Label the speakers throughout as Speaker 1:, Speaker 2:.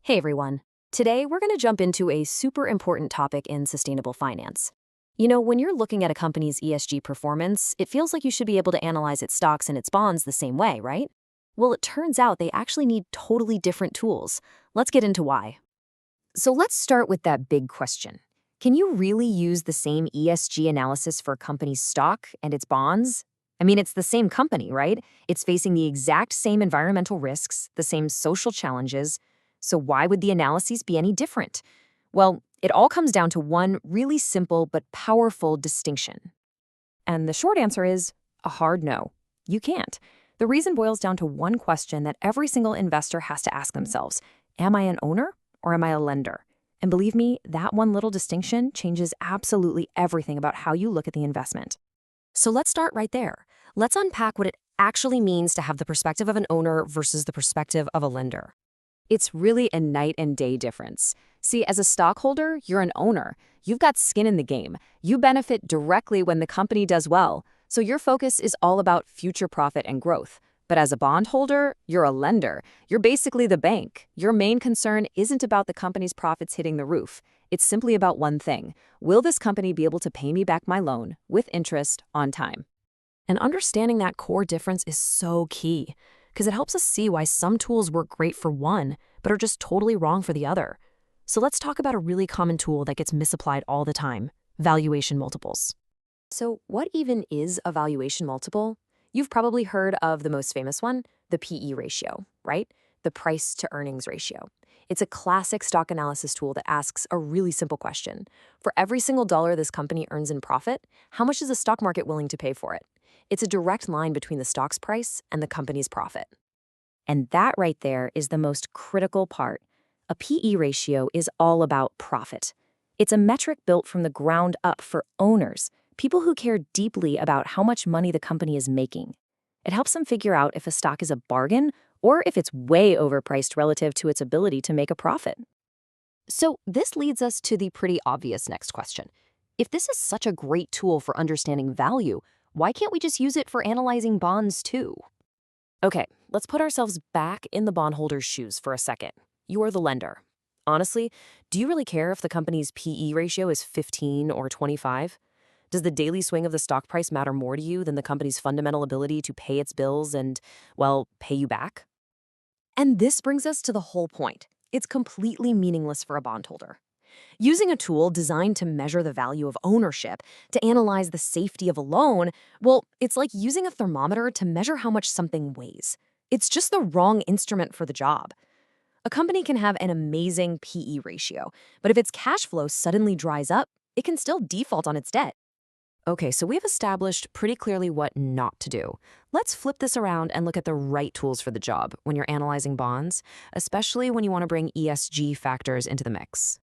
Speaker 1: Hey everyone. Today we're going to jump into a super important topic in sustainable finance. When you're looking at a company's ESG performance, it feels like you should be able to analyze its stocks and its bonds the same way, right? Well, it turns out they actually need totally different tools. Let's get into why. So let's start with that big question. Can you really use the same ESG analysis for a company's stock and its bonds? I mean, it's the same company, right? It's facing the exact same environmental risks, the same social challenges. So why would the analyses be any different? Well, it all comes down to one really simple but powerful distinction. And the short answer is a hard no. You can't. The reason boils down to one question that every single investor has to ask themselves. Am I an owner or am I a lender? And believe me, that one little distinction changes absolutely everything about how you look at the investment. So let's start right there. Let's unpack what it actually means to have the perspective of an owner versus the perspective of a lender. It's really a night and day difference. See, as a stockholder, you're an owner. You've got skin in the game. You benefit directly when the company does well. So your focus is all about future profit and growth. But as a bondholder, you're a lender. You're basically the bank. Your main concern isn't about the company's profits hitting the roof. It's simply about one thing. Will this company be able to pay me back my loan with interest on time? And understanding that core difference is so key, because it helps us see why some tools work great for one, but are just totally wrong for the other. So let's talk about a really common tool that gets misapplied all the time: valuation multiples. So what even is a valuation multiple? You've probably heard of the most famous one, the PE ratio, right? The price to earnings ratio. It's a classic stock analysis tool that asks a really simple question. For every single dollar this company earns in profit, how much is the stock market willing to pay for it? It's a direct line between the stock's price and the company's profit. And that right there is the most critical part. A PE ratio is all about profit. It's a metric built from the ground up for owners, people who care deeply about how much money the company is making. It helps them figure out if a stock is a bargain or if it's way overpriced relative to its ability to make a profit. So this leads us to the pretty obvious next question. If this is such a great tool for understanding value, why can't we just use it for analyzing bonds too? Okay, let's put ourselves back in the bondholder's shoes for a second. You're the lender. Honestly, do you really care if the company's PE ratio is 15 or 25? Does the daily swing of the stock price matter more to you than the company's fundamental ability to pay its bills and, well, pay you back? And this brings us to the whole point. It's completely meaningless for a bondholder. Using a tool designed to measure the value of ownership, to analyze the safety of a loan, well, it's like using a thermometer to measure how much something weighs. It's just the wrong instrument for the job. A company can have an amazing PE ratio, but if its cash flow suddenly dries up, it can still default on its debt. Okay, so we've established pretty clearly what not to do. Let's flip this around and look at the right tools for the job when you're analyzing bonds, especially when you want to bring ESG factors into the mix.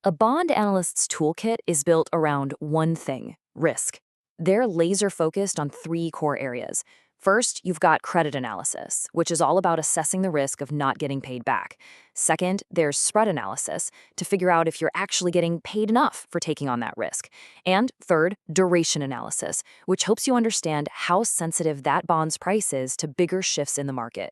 Speaker 1: A bond analyst's toolkit is built around one thing: risk. They're laser-focused on three core areas. First, you've got credit analysis, which is all about assessing the risk of not getting paid back. Second, there's spread analysis, to figure out if you're actually getting paid enough for taking on that risk. And third, duration analysis, which helps you understand how sensitive that bond's price is to bigger shifts in the market.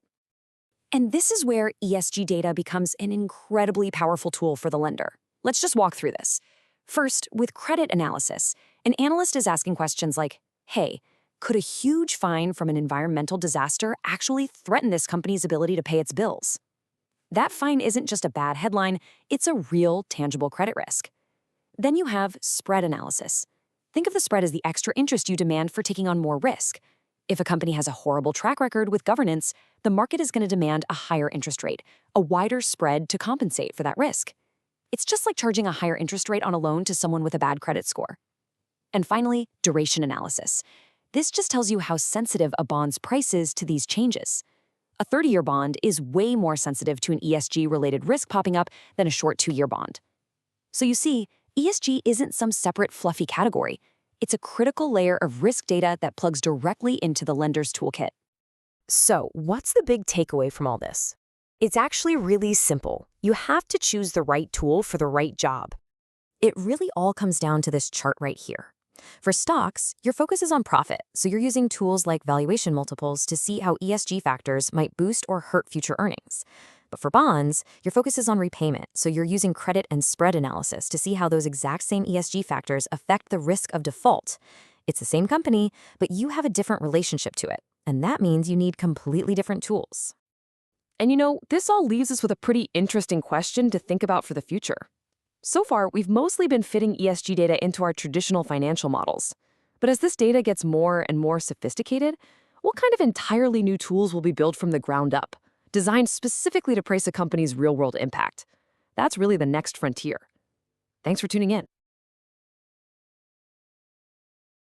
Speaker 1: And this is where ESG data becomes an incredibly powerful tool for the lender. Let's just walk through this. First, with credit analysis, an analyst is asking questions like, hey, could a huge fine from an environmental disaster actually threaten this company's ability to pay its bills? That fine isn't just a bad headline, it's a real, tangible credit risk. Then you have spread analysis. Think of the spread as the extra interest you demand for taking on more risk. If a company has a horrible track record with governance, the market is going to demand a higher interest rate, a wider spread to compensate for that risk. It's just like charging a higher interest rate on a loan to someone with a bad credit score. And finally, duration analysis. This just tells you how sensitive a bond's price is to these changes. A 30-year bond is way more sensitive to an ESG-related risk popping up than a short 2-year bond. So you see, ESG isn't some separate fluffy category. It's a critical layer of risk data that plugs directly into the lender's toolkit. So what's the big takeaway from all this? It's actually really simple. You have to choose the right tool for the right job. It really all comes down to this chart right here. For stocks, your focus is on profit, so you're using tools like valuation multiples to see how ESG factors might boost or hurt future earnings. But for bonds, your focus is on repayment, so you're using credit and spread analysis to see how those exact same ESG factors affect the risk of default. It's the same company, but you have a different relationship to it, and that means you need completely different tools.
Speaker 2: And this all leaves us with a pretty interesting question to think about for the future. So far, we've mostly been fitting ESG data into our traditional financial models. But as this data gets more and more sophisticated, what kind of entirely new tools will be built from the ground up, designed specifically to price a company's real-world impact? That's really the next frontier. Thanks for tuning in.